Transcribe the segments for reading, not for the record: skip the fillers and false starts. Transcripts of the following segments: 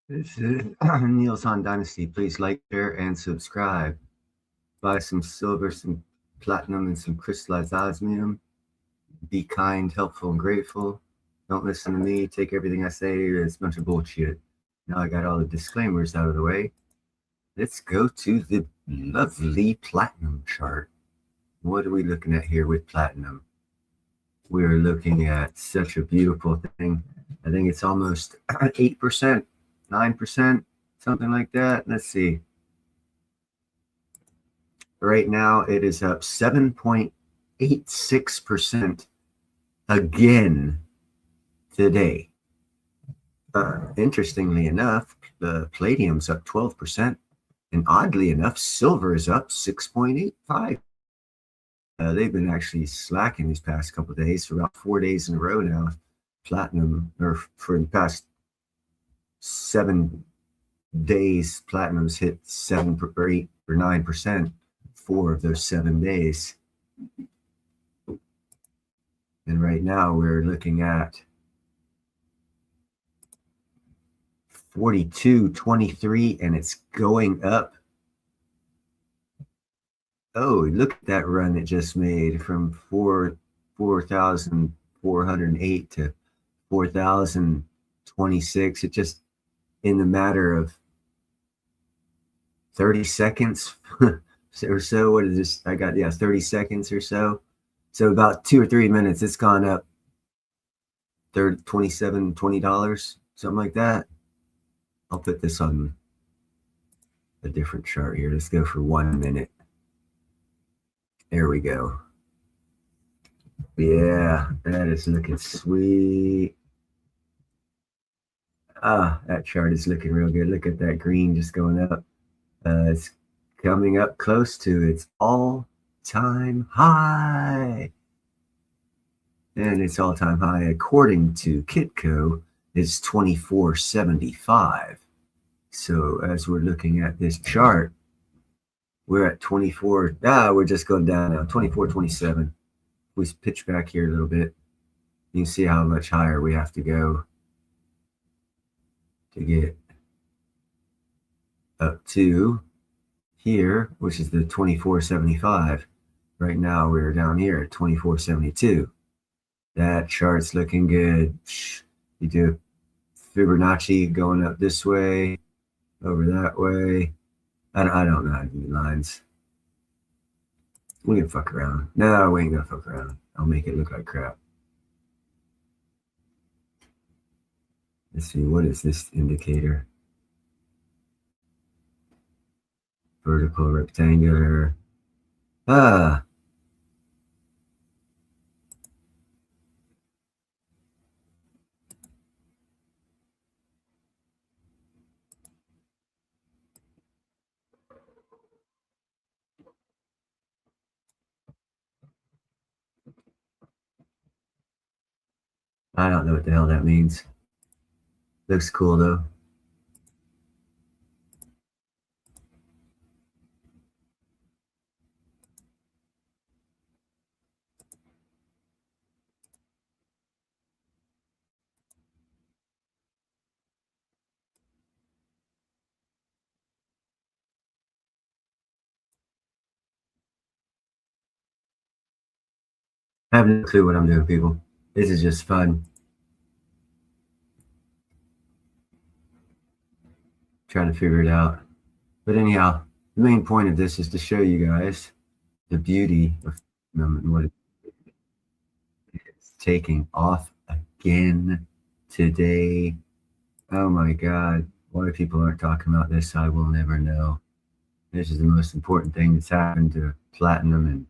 This is Neil's on Dynasty. Please like, share, and subscribe. Buy some silver, some platinum, and some crystallized osmium. Be kind, helpful, and grateful. Don't listen to me. Take everything I say as a bunch of bullshit. Now I got all the disclaimers out of the way. Let's go to the lovely platinum chart. What are we looking at here with platinum? We're looking at such a beautiful thing. I think it's almost 8%, 9%, something like that. Let's see. Right now, it is up 7.86% again today. Interestingly enough, the palladium's up 12%, and oddly enough, silver is up 6.85. They've been actually slacking these past couple of days for about 4 days in a row now. Platinum, or for the past 7 days, platinum's hit 7 or 8 or 9%, 4 of those 7 days. And right now we're looking at 42.23, and it's going up. Oh, look at that run it just made from 4,408 to 4,026. It just, in the matter of 30 seconds or so. What is this? I got, 30 seconds or so. So about 2 or 3 minutes, it's gone up $27, $20, something like that. I'll put this on a different chart here. Let's go for 1 minute. There we go. Yeah, that is looking sweet. That chart is looking real good. Look at that green just going up. It's coming up close to its all-time high. And its all-time high, according to Kitco, is 2475. So as we're looking at this chart, we're at 24. We're just going down now, 24.27. We pitch back here a little bit. You can see how much higher we have to go to get up to here, which is the 2475. Right now we're down here at 2472. That chart's looking good. You do Fibonacci going up this way, over that way. I don't know how to do lines. We can fuck around. No, we ain't gonna fuck around. I'll make it look like crap. Let's see, what is this indicator? Vertical, rectangular. I don't know what the hell that means. Looks cool though. I have no clue what I'm doing, people. This is just fun. Trying to figure it out. But anyhow, the main point of this is to show you guys the beauty of and what it's taking off again today. Oh my God. Why people aren't talking about this, I will never know. This is the most important thing that's happened to platinum in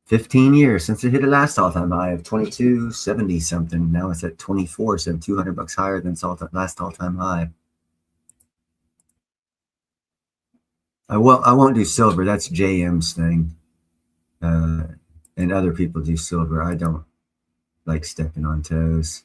15 years since it hit a last all-time high of 2270 something. Now it's at 24, so $200 higher than its last all-time high. I won't do silver. That's JM's thing. And other people do silver. I don't like stepping on toes.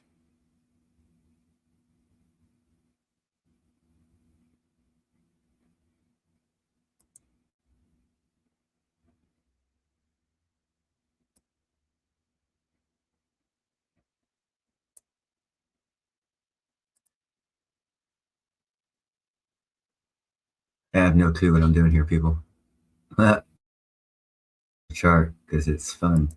I have no clue what I'm doing here, people. Chart because it's fun.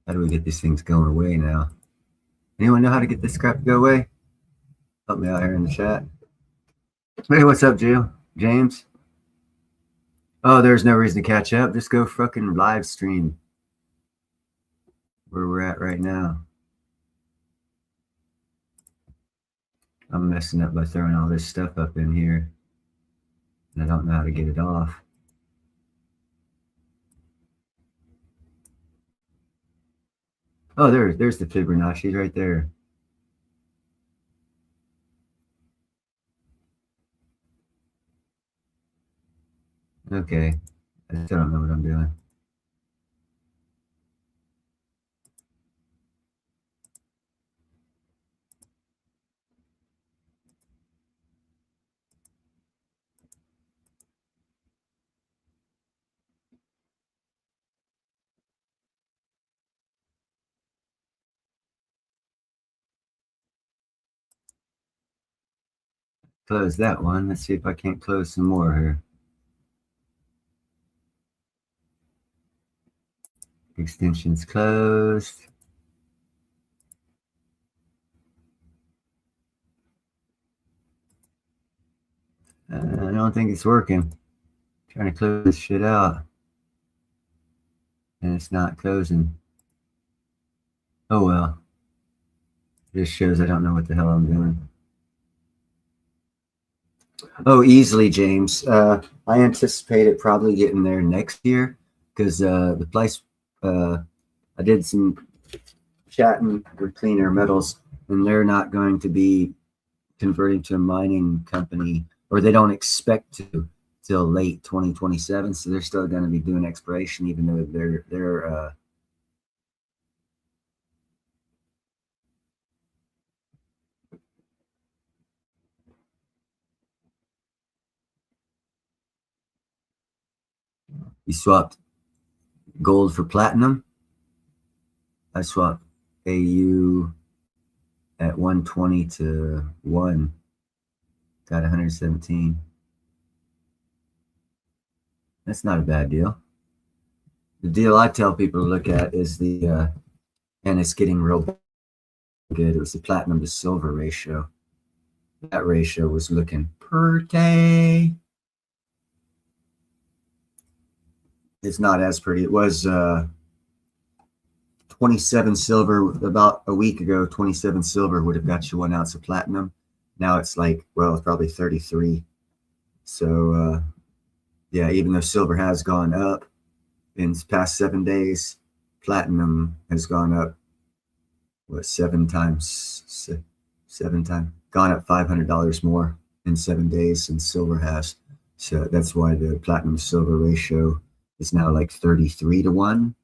How do we get these things going away now? Anyone know how to get this crap to go away? Help me out here in the chat. Hey, what's up, James? Oh, there's no reason to catch up. Just go fucking live stream where we're at right now. I'm messing up by throwing all this stuff up in here. And I don't know how to get it off. Oh, there's the Fibonacci right there. Okay. I still don't know what I'm doing. Close that one. Let's see if I can't close some more here. Extensions closed. I don't think it's working. I'm trying to close this shit out. And it's not closing. Oh well. This shows I don't know what the hell I'm doing. Oh, easily, James. I anticipate it probably getting there next year because the place I did some chatting with Clean Air Metals, and they're not going to be converting to a mining company, or they don't expect to till late 2027. So they're still going to be doing exploration, even though they're you swapped gold for platinum. I swapped AU at 120 to 1. Got 117. That's not a bad deal. The deal I tell people to look at is the, and it's getting real good. It was the platinum to silver ratio. That ratio was looking pretty. It's not as pretty. It was 27 silver about a week ago. 27 silver would have got you 1 ounce of platinum. Now it's like, well, it's probably 33. So yeah, even though silver has gone up in the past 7 days, platinum has gone up, what, 7 times, gone up $500 more in 7 days than silver has. So that's why the platinum silver ratio is now like 33 to 1.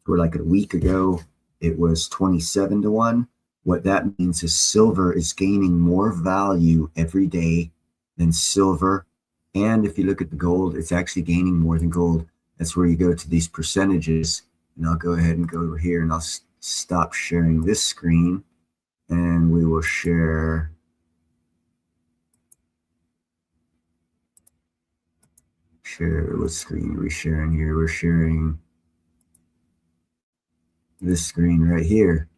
Where like a week ago, it was 27 to 1. What that means is silver is gaining more value every day than silver. And if you look at the gold, it's actually gaining more than gold. That's where you go to these percentages. And I'll go ahead and go over here and I'll stop sharing this screen. And we will share what screen are we sharing here? We're sharing this screen right here,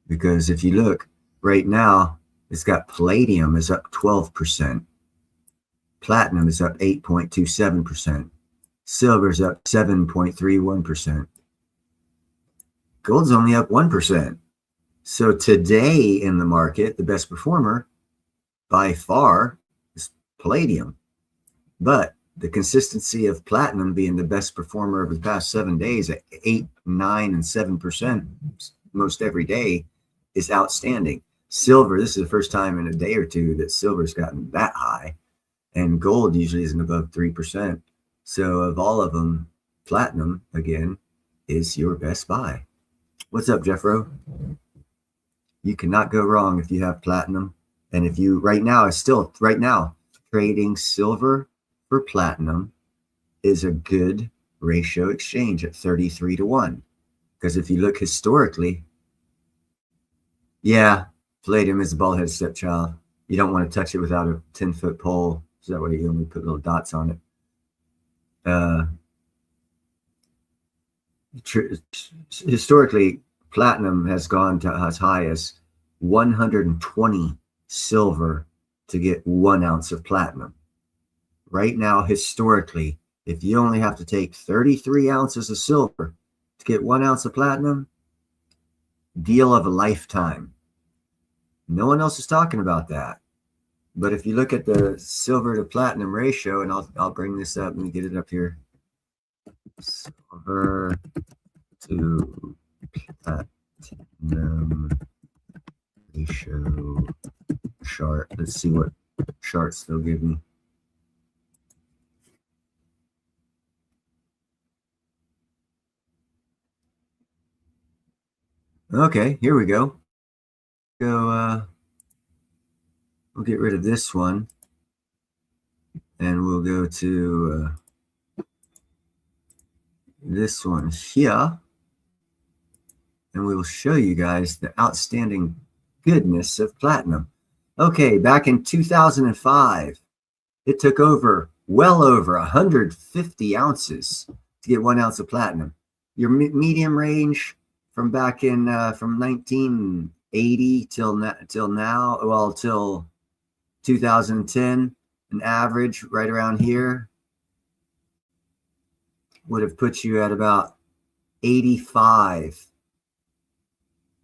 because if you look right now, it's got palladium is up 12%, platinum is up 8.27%, silver is up 7.31%, gold's only up 1%. So today in the market, the best performer by far is palladium, but the consistency of platinum being the best performer over the past 7 days at 8, 9, and 7% most every day is outstanding. Silver, this is the first time in a day or two that silver's gotten that high, and gold usually isn't above 3%. So of all of them, platinum, again, is your best buy. What's up, Jeffro? You cannot go wrong if you have platinum. And if you right now trading silver for platinum is a good ratio exchange at 33 to 1. Because if you look historically, yeah, Palladium is a ball-headed stepchild. You don't want to touch it without a 10-foot pole, so that way you only put little dots on it. Historically, platinum has gone to as high as 120 silver to get 1 ounce of platinum. Right now, historically, if you only have to take 33 ounces of silver to get 1 ounce of platinum, deal of a lifetime. No one else is talking about that. But if you look at the silver to platinum ratio, and I'll bring this up, let me get it up here. Silver to platinum ratio chart. Let's see what charts they'll give me. Okay, here we go. We'll get rid of this one, and we'll go to this one here, and we will show you guys the outstanding goodness of platinum. Okay, back in 2005, it took well over 150 ounces to get 1 ounce of platinum. Your medium range from back in from 1980 till now, well, till 2010, an average right around here would have put you at about 85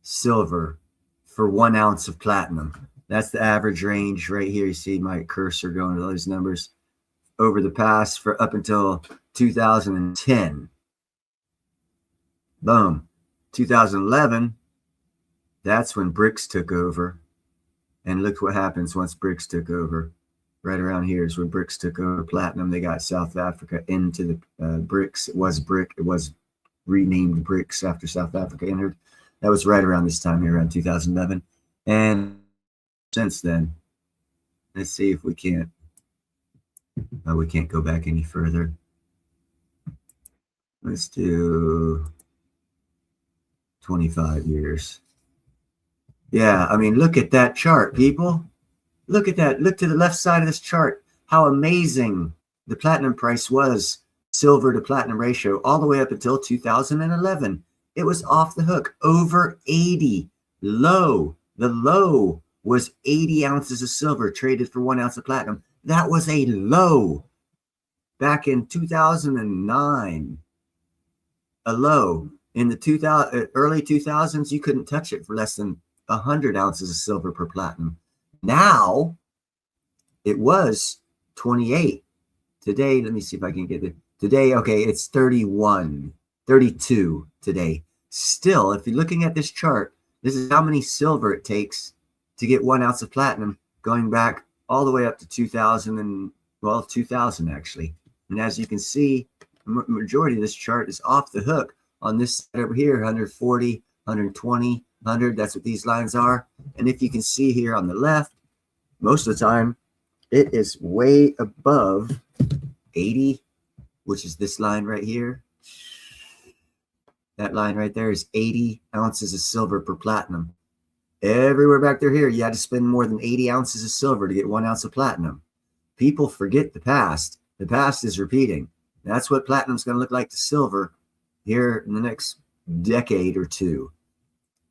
silver for 1 ounce of platinum. That's the average range right here. You see my cursor going to those numbers over the past for up until 2010. Boom. 2011, that's when BRICS took over. And look what happens once BRICS took over. Right around here is when BRICS took over platinum. They got South Africa into the BRICS. It was renamed BRICS after South Africa entered. That was right around this time here, around 2011. And since then, let's see if we can't. We can't go back any further. Let's do 25 years. Yeah, I mean, look at that chart, people. Look at that. Look to the left side of this chart. How amazing the platinum price was, silver to platinum ratio, all the way up until 2011. It was off the hook, over 80. Low. The low was 80 ounces of silver traded for 1 ounce of platinum. That was a low back in 2009. A low. In the early 2000s, you couldn't touch it for less than 100 ounces of silver per platinum. Now, it was 28. Today, let me see if I can get it. Today, okay, it's 31, 32 today. Still, if you're looking at this chart, this is how many silver it takes to get 1 ounce of platinum, going back all the way up to 2000 actually. And as you can see, the majority of this chart is off the hook on this side over here, 140, 120, 100. That's what these lines are. And if you can see here on the left, most of the time, it is way above 80, which is this line right here. That line right there is 80 ounces of silver per platinum. Everywhere back there here, you had to spend more than 80 ounces of silver to get 1 ounce of platinum. People forget the past. The past is repeating. That's what platinum's going to look like to silver here in the next decade or two.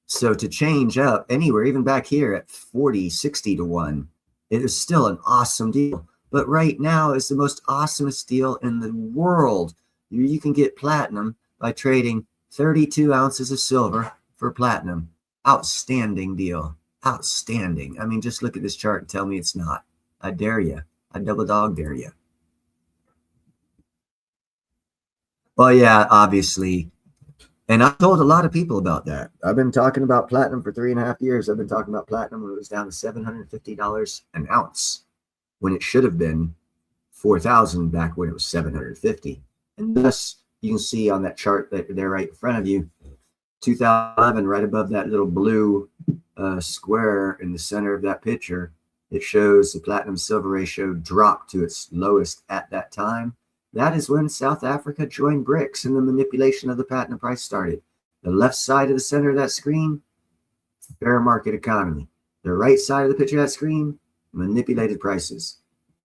So to change up anywhere, even back here at 40, 60 to 1, it is still an awesome deal. But right now, it's the most awesomest deal in the world. You can get platinum by trading 32 ounces of silver for platinum. Outstanding deal. Outstanding. I mean, just look at this chart and tell me it's not. I dare you. I double dog dare you. Well, yeah, obviously. And I told a lot of people about that. I've been talking about platinum for 3.5 years. I've been talking about platinum when it was down to $750 an ounce, when it should have been $4,000 back when it was $750. And thus, you can see on that chart that there right in front of you, 2011, right above that little blue square in the center of that picture, it shows the platinum silver ratio dropped to its lowest at that time. That is when South Africa joined BRICS and the manipulation of the platinum price started. The left side of the center of that screen, fair market economy. The right side of the picture of that screen, manipulated prices.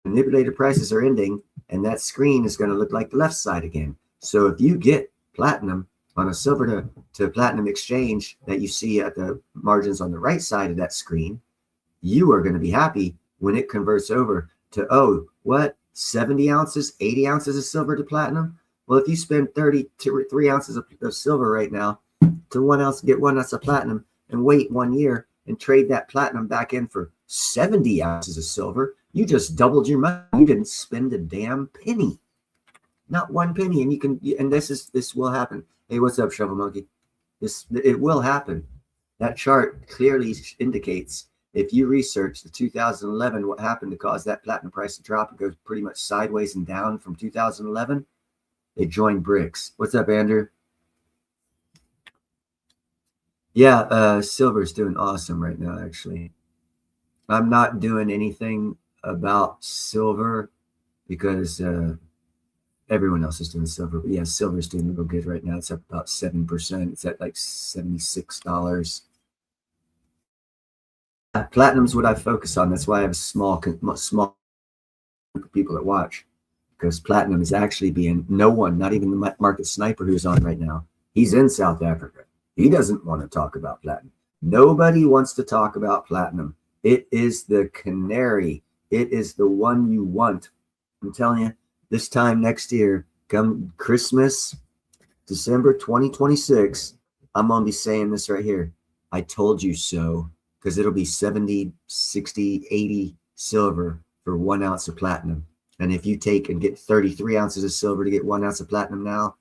Manipulated prices are ending, and that screen is going to look like the left side again. So if you get platinum on a silver to platinum exchange that you see at the margins on the right side of that screen, you are going to be happy when it converts over to, oh, what, 70 ounces, 80 ounces of silver to platinum? Well, if you spend 33 ounces of silver right now to 1 ounce, get 1 ounce of platinum and wait 1 year and trade that platinum back in for 70 ounces of silver, you just doubled your money. You didn't spend a damn penny, not one penny. And you can, and this will happen. Hey, what's up, Shovel Monkey? It will happen. That chart clearly indicates, if you research the 2011, what happened to cause that platinum price to drop and go pretty much sideways and down from 2011, they joined BRICS. What's up, Andrew? Yeah, silver's doing awesome right now, actually. I'm not doing anything about silver because everyone else is doing silver. But yeah, silver's doing real good right now. It's up about 7%. It's at like $76. Platinum's what I focus on. That's why I have a small group of people that watch, because platinum is actually being, no one, not even the market sniper who's on right now, he's in South Africa. He doesn't want to talk about platinum. Nobody wants to talk about platinum. It is the canary. It is the one you want. I'm telling you, this time next year, come Christmas, December 2026, I'm going to be saying this right here. I told you so, because it'll be 70, 60, 80 silver for 1 ounce of platinum. And if you take and get 33 ounces of silver to get 1 ounce of platinum now,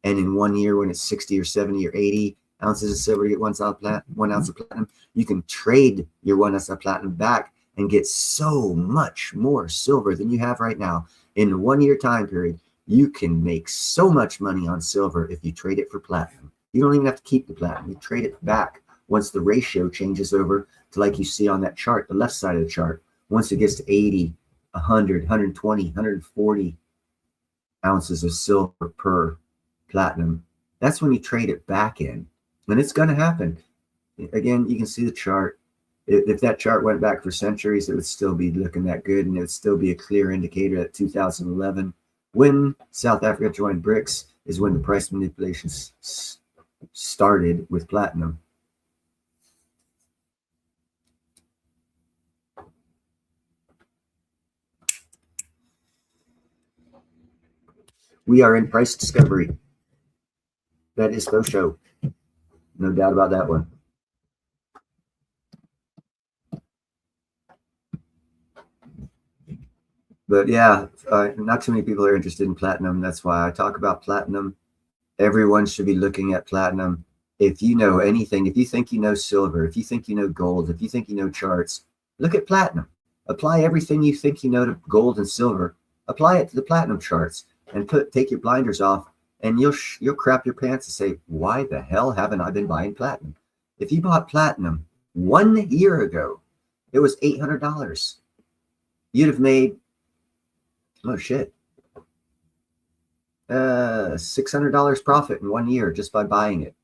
and in 1 year when it's 60 or 70 or 80 ounces of silver to get 1 ounce of platinum, you can trade your 1 ounce of platinum back and get so much more silver than you have right now. In a 1 year time period, you can make so much money on silver if you trade it for platinum. You don't even have to keep the platinum. You trade it back once the ratio changes over to, like you see on that chart, the left side of the chart. Once it gets to 80, 100, 120, 140 ounces of silver per platinum, that's when you trade it back in. And it's going to happen. Again, you can see the chart. If that chart went back for centuries, it would still be looking that good, and it would still be a clear indicator that 2011, when South Africa joined BRICS, is when the price manipulations started with platinum. We are in price discovery. That is for show. No doubt about that one. But yeah, not too many people are interested in platinum. That's why I talk about platinum. Everyone should be looking at platinum. If you know anything, if you think you know silver, if you think you know gold, if you think you know charts, look at platinum. Apply everything you think you know to gold and silver. Apply it to the platinum charts and take your blinders off, and you'll crap your pants and say, why the hell haven't I been buying platinum? If you bought platinum 1 year ago, it was $800. You'd have made, oh shit, $600 profit in 1 year just by buying it.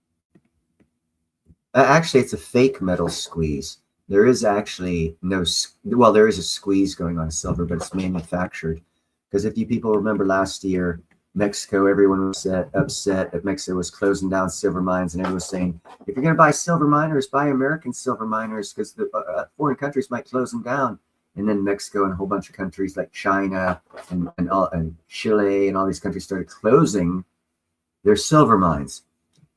Actually, it's a fake metal squeeze. There is actually no, well, there is a squeeze going on silver, but it's manufactured. Because if you people remember last year, Mexico, everyone was upset that Mexico was closing down silver mines, and everyone was saying, if you're going to buy silver miners, buy American silver miners, because the foreign countries might close them down. And then Mexico and a whole bunch of countries like China and Chile and all these countries started closing their silver mines.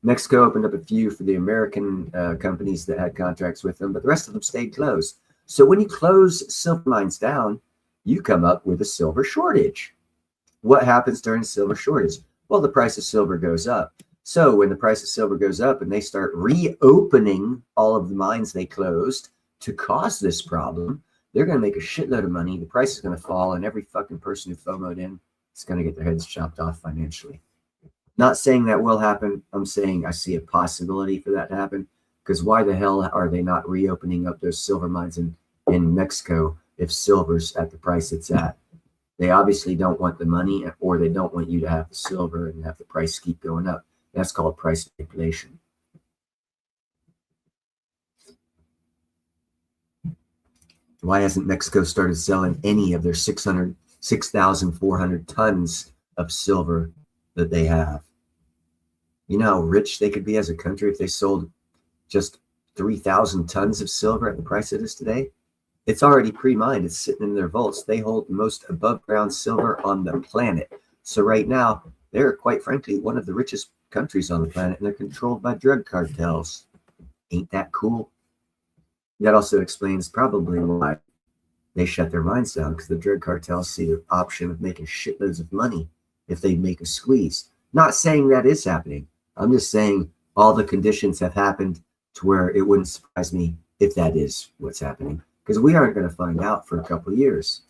Mexico opened up a few for the American companies that had contracts with them, but the rest of them stayed closed. So when you close silver mines down, you come up with a silver shortage. What happens during a silver shortage? Well, the price of silver goes up. So when the price of silver goes up and they start reopening all of the mines they closed to cause this problem, they're going to make a shitload of money. The price is going to fall, and every fucking person who FOMO'd in is going to get their heads chopped off financially. Not saying that will happen. I'm saying I see a possibility for that to happen, because why the hell are they not reopening up those silver mines in Mexico if silver's at the price it's at? They obviously don't want the money, or they don't want you to have the silver and have the price keep going up. That's called price manipulation. Why hasn't Mexico started selling any of their 6,400 tons of silver that they have? You know how rich they could be as a country if they sold just 3,000 tons of silver at the price it is today? It's already pre-mined. It's sitting in their vaults. They hold the most above-ground silver on the planet. So right now, they're quite frankly one of the richest countries on the planet, and they're controlled by drug cartels. Ain't that cool? That also explains probably why they shut their mines down, because the drug cartels see the option of making shitloads of money if they make a squeeze. Not saying that is happening. I'm just saying all the conditions have happened to where it wouldn't surprise me if that is what's happening, because we aren't going to find out for a couple of years.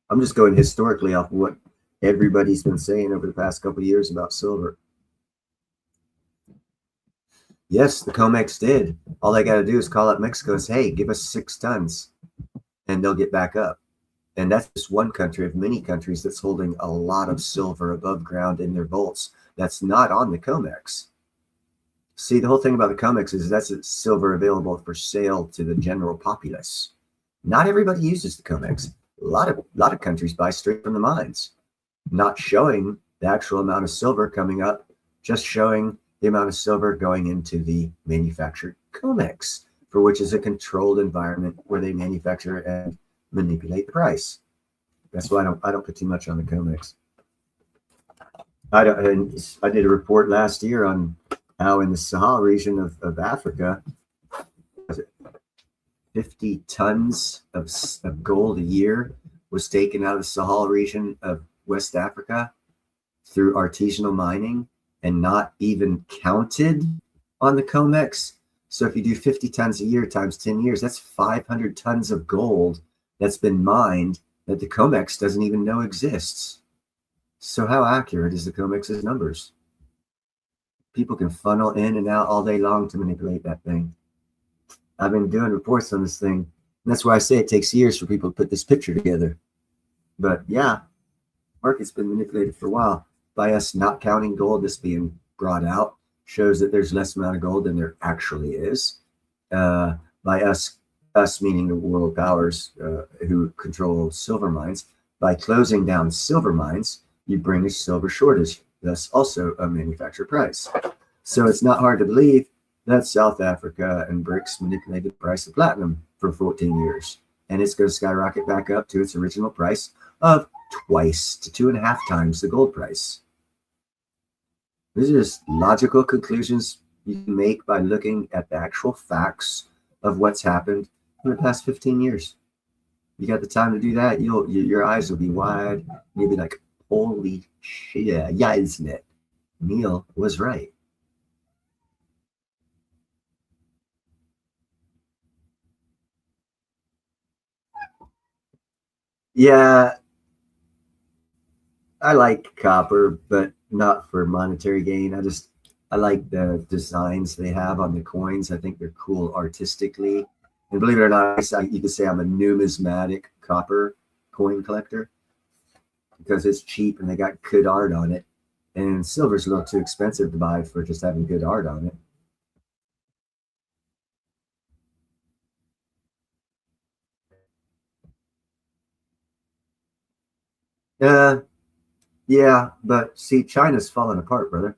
I'm just going historically off of what everybody's been saying over the past couple of years about silver. Yes, the COMEX did. All they got to do is call up Mexico and say, hey, give us 6 tons, and they'll get back up. And that's just one country of many countries that's holding a lot of silver above ground in their vaults. That's not on the COMEX. See, the whole thing about the COMEX is that's silver available for sale to the general populace. Not everybody uses the COMEX. A lot of countries buy straight from the mines, not showing the actual amount of silver coming up, just showing the amount of silver going into the manufactured COMEX, for which is a controlled environment where they manufacture and manipulate the price. That's why I don't put too much on the COMEX. I did a report last year on how in the Sahel region of Africa, 50 tons of gold a year was taken out of the Sahel region of West Africa through artisanal mining and not even counted on the COMEX. So if you do 50 tons a year times 10 years, that's 500 tons of gold that's been mined that the COMEX doesn't even know exists. So how accurate is the COMEX's numbers? People can funnel in and out all day long to manipulate that thing. I've been doing reports on this thing. And that's why I say it takes years for people to put this picture together. But yeah, market's been manipulated for a while. By us not counting gold that's being brought out shows that there's less amount of gold than there actually is. By us meaning the world powers who control silver mines, by closing down silver mines, you bring a silver shortage. That's also a manufacturer price. So it's not hard to believe that South Africa and BRICS manipulated the price of platinum for 14 years. And it's going to skyrocket back up to its original price of twice to 2.5 times the gold price. These are just logical conclusions you can make by looking at the actual facts of what's happened in the past 15 years. You got the time to do that, your eyes will be wide. You'll be like, holy shit, yeah, isn't it? Neil was right. Yeah, I like copper, but not for monetary gain. I like the designs they have on the coins. I think they're cool artistically. And believe it or not, you could say I'm a numismatic copper coin collector because it's cheap and they got good art on it. And silver's a little too expensive to buy for just having good art on it. Yeah, but see, China's falling apart, brother.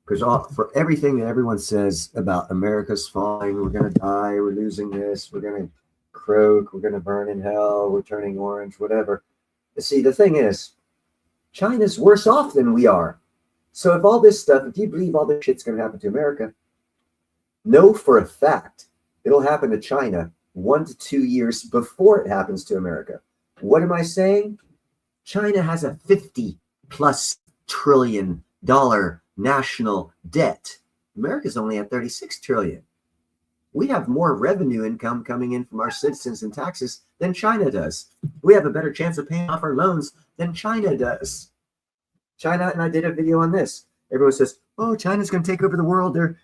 Because for everything that everyone says about America's falling, we're going to die, we're losing this, we're going to croak, we're going to burn in hell, we're turning orange, whatever. See, the thing is, China's worse off than we are. So if all this stuff, if you believe all this shit's going to happen to America, know for a fact it'll happen to China 1 to 2 years before it happens to America. What am I saying? China has a $50+ trillion national debt. America's only at 36 trillion. We have more revenue income coming in from our citizens and taxes than China does. We have a better chance of paying off our loans than China does. China, and I did a video on this. Everyone says, oh, China's going to take over the world. They're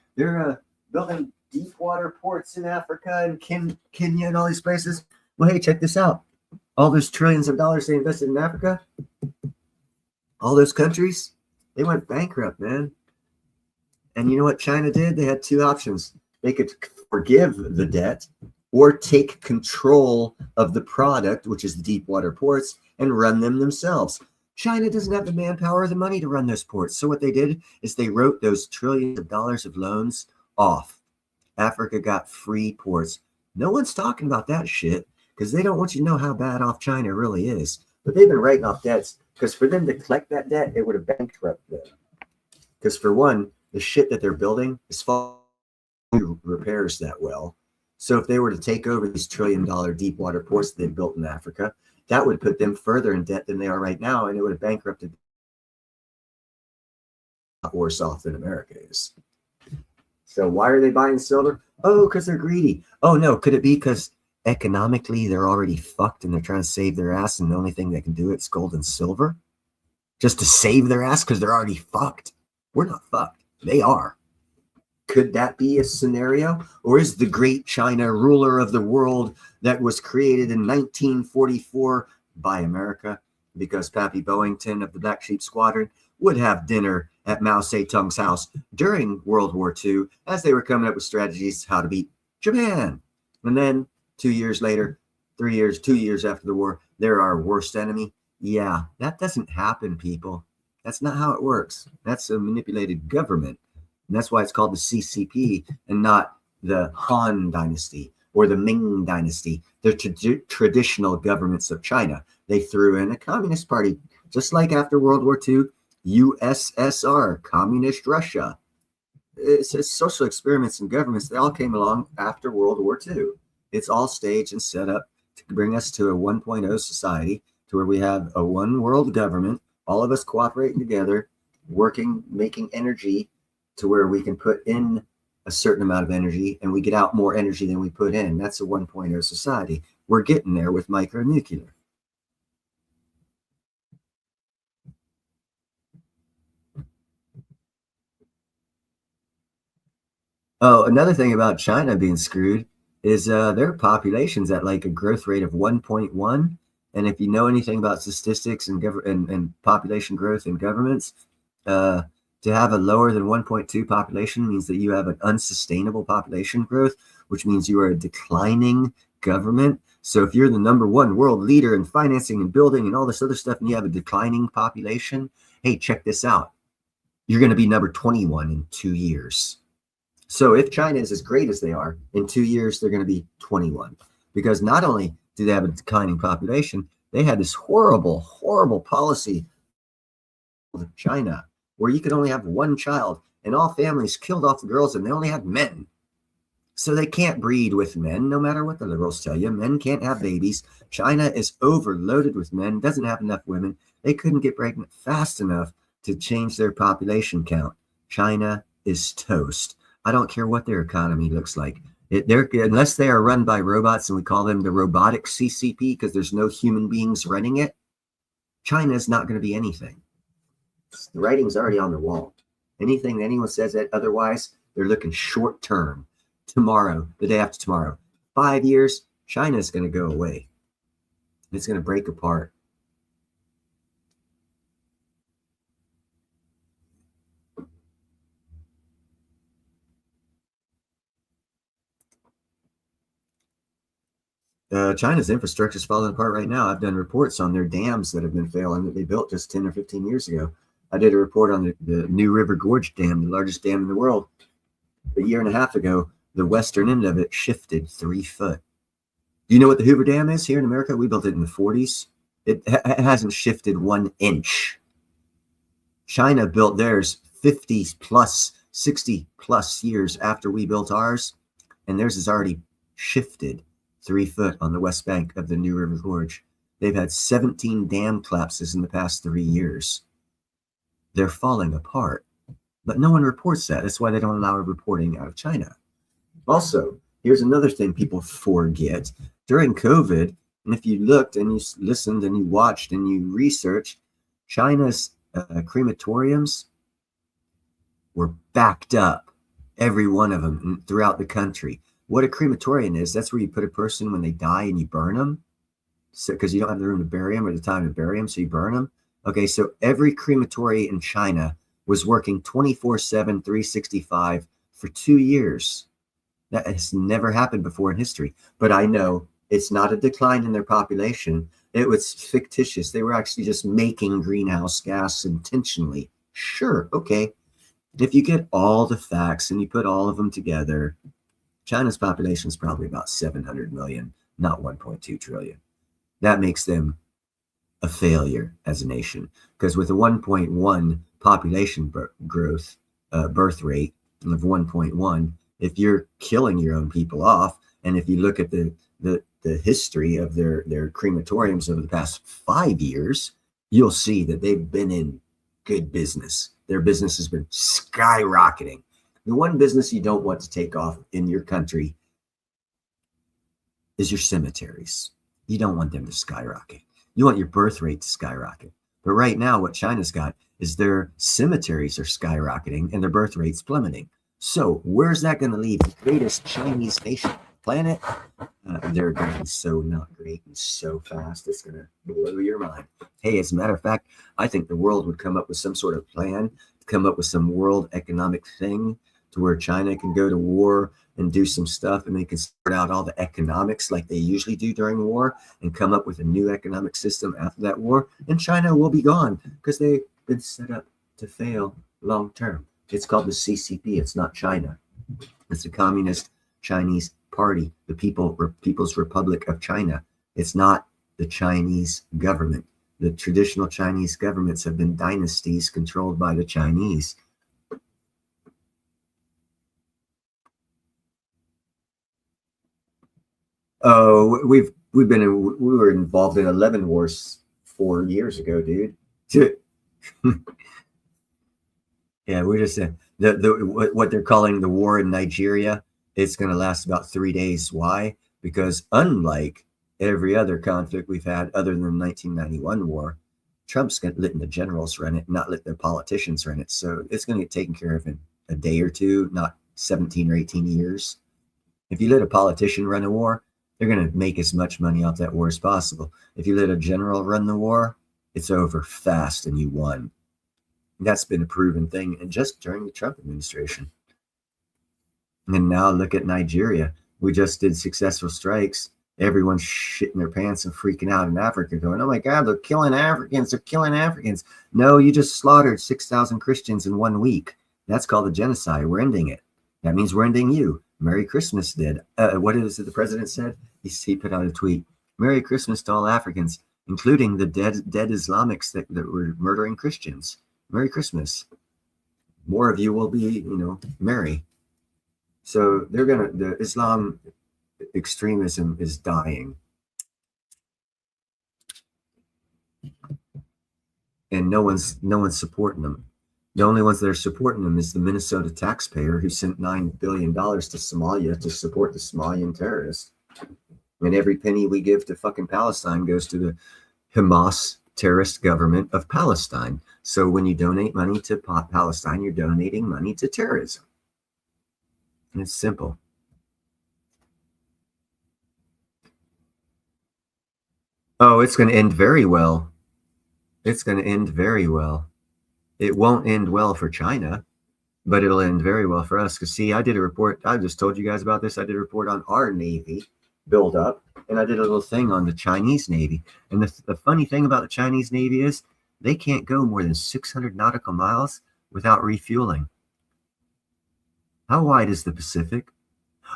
building deep water ports in Africa and Kenya and all these places. Well, hey, check this out. All those trillions of dollars they invested in Africa, all those countries, they went bankrupt, man. And you know what China did? They had two options. They could forgive the debt or take control of the product, which is the deep water ports, and run them themselves. China doesn't have the manpower or the money to run those ports. So what they did is they wrote those trillions of dollars of loans off. Africa got free ports. No one's talking about that shit because they don't want you to know how bad off China really is. But they've been writing off debts because for them to collect that debt, it would have bankrupted them. Because for one, the shit that they're building is repairs that well. So if they were to take over these $1 trillion deep water ports that they built in Africa, that would put them further in debt than they are right now, and it would have bankrupted worse off than America is. So why are they buying silver? Oh, because they're greedy. Oh no, could it be because economically they're already fucked and they're trying to save their ass, and the only thing they can do is gold and silver? Just to save their ass because they're already fucked. We're not fucked. They are. Could that be a scenario? Or is the great China ruler of the world that was created in 1944 by America because Pappy Boyington of the Black Sheep Squadron would have dinner at Mao Zedong's house during World War II as they were coming up with strategies how to beat Japan? And then 2 years later, 3 years, 2 years after the war, they're our worst enemy. Yeah, that doesn't happen, people. That's not how it works. That's a manipulated government. And that's why it's called the CCP and not the Han Dynasty or the Ming Dynasty. They're traditional governments of China. They threw in a communist party, just like after World War II, USSR, Communist Russia. It's social experiments and governments. They all came along after World War II. It's all staged and set up to bring us to a 1.0 society, to where we have a one world government, all of us cooperating together, working, making energy to where we can put in a certain amount of energy and we get out more energy than we put in. That's a 1.0 society. We're getting there with micronuclear. Oh, another thing about China being screwed is their population's at like a growth rate of 1.1. And if you know anything about statistics and population growth in governments, to have a lower than 1.2 population means that you have an unsustainable population growth, which means you are a declining government. So if you're the number one world leader in financing and building and all this other stuff, and you have a declining population, hey, check this out. You're going to be number 21 in 2 years. So if China is as great as they are, in 2 years, they're going to be 21. Because not only do they have a declining population, they had this horrible, horrible policy of China where you could only have one child, and all families killed off the girls and they only had men. So they can't breed with men, no matter what the liberals tell you. Men can't have babies. China is overloaded with men, doesn't have enough women. They couldn't get pregnant fast enough to change their population count. China is toast. I don't care what their economy looks like. Unless they are run by robots, and we call them the robotic CCP because there's no human beings running it, China is not going to be anything. The writing's already on the wall. Anything that anyone says that otherwise, they're looking short term. Tomorrow, the day after tomorrow, 5 years, China is going to go away. It's going to break apart. China's infrastructure is falling apart right now. I've done reports on their dams that have been failing that they built just 10 or 15 years ago. I did a report on the New River Gorge Dam, the largest dam in the world. A year and a half ago, the western end of it shifted 3 foot. Do you know what the Hoover Dam is here in America? We built it in the 40s. It hasn't shifted 1 inch. China built theirs 50 plus, 60 plus years after we built ours, and theirs has already shifted 3 foot on the west bank of the New River Gorge. They've had 17 dam collapses in the past 3 years. They're falling apart, but no one reports that. That's why they don't allow reporting out of China. Also, here's another thing people forget. During COVID, and if you looked and you listened and you watched and you researched, China's crematoriums were backed up, every one of them throughout the country. What a crematorium is, that's where you put a person when they die and you burn them. So, because you don't have the room to bury them or the time to bury them, so you burn them. Okay, so every crematory in China was working 24/7, 365 for 2 years. That has never happened before in history. But I know it's not a decline in their population. It was fictitious. They were actually just making greenhouse gas intentionally. Sure, okay. If you get all the facts and you put all of them together, China's population is probably about 700 million, not 1.2 trillion. That makes them a failure as a nation, because with a 1.1 population growth birth rate of 1.1, if you're killing your own people off, and if you look at the history of their crematoriums over the past 5 years, you'll see that they've been in good business. Their business has been skyrocketing. The one business you don't want to take off in your country is your cemeteries. You don't want them to skyrocket. You want your birth rate to skyrocket. But right now, what China's got is their cemeteries are skyrocketing and their birth rate's plummeting. So where's that going to leave the greatest Chinese nation on the planet? They're going to be so not great and so fast, it's going to blow your mind. Hey, as a matter of fact, I think the world would come up with some sort of plan, come up with some world economic thing to where China can go to war and do some stuff, and they can sort out all the economics like they usually do during war and come up with a new economic system after that war, and China will be gone because they've been set up to fail long term. It's called the CCP. It's not China. It's the Communist Chinese Party, the People's Republic of China. It's not the Chinese government. The traditional Chinese governments have been dynasties controlled by the Chinese. Oh, we were involved in 11 wars 4 years ago, dude. Yeah, we're just what they're calling the war in Nigeria. It's going to last about 3 days. Why? Because unlike every other conflict we've had other than the 1991 war, Trump's letting the generals run it, not let the politicians run it. So it's going to get taken care of in a day or two, not 17 or 18 years. If you let a politician run a war, they're going to make as much money off that war as possible. If you let a general run the war, it's over fast and you won. That's been a proven thing, and just during the Trump administration. And now look at Nigeria. We just did successful strikes. Everyone's shitting their pants and freaking out in Africa, going, oh my God, they're killing Africans. They're killing Africans. No, you just slaughtered 6,000 Christians in 1 week. That's called a genocide. We're ending it. That means we're ending you. Merry Christmas did. What is it the president said? He put out a tweet. Merry Christmas to all Africans, including the dead Islamics that were murdering Christians. Merry Christmas. More of you will be, merry. So the Islam extremism is dying. And no one's supporting them. The only ones that are supporting them is the Minnesota taxpayer who sent $9 billion to Somalia to support the Somalian terrorists. And every penny we give to fucking Palestine goes to the Hamas terrorist government of Palestine. So when you donate money to Palestine, you're donating money to terrorism. And it's simple. Oh, it's going to end very well. It's going to end very well. It won't end well for China, but it'll end very well for us. Because, see, I did a report. I just told you guys about this. I did a report on our Navy buildup, and I did a little thing on the Chinese Navy. And the funny thing about the Chinese Navy is they can't go more than 600 nautical miles without refueling. How wide is the Pacific?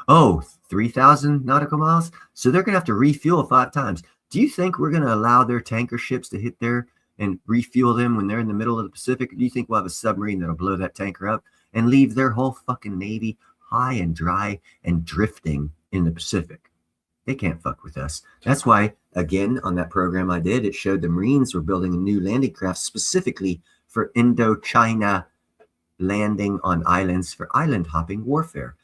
Oh, 3,000 nautical miles? So they're going to have to refuel 5 times. Do you think we're going to allow their tanker ships to hit there and refuel them when they're in the middle of the Pacific? Or do you think we'll have a submarine that'll blow that tanker up and leave their whole fucking Navy high and dry and drifting in the Pacific? They can't fuck with us. That's why, again, on that program I did, it showed the Marines were building a new landing craft specifically for Indochina landing on islands for island hopping warfare.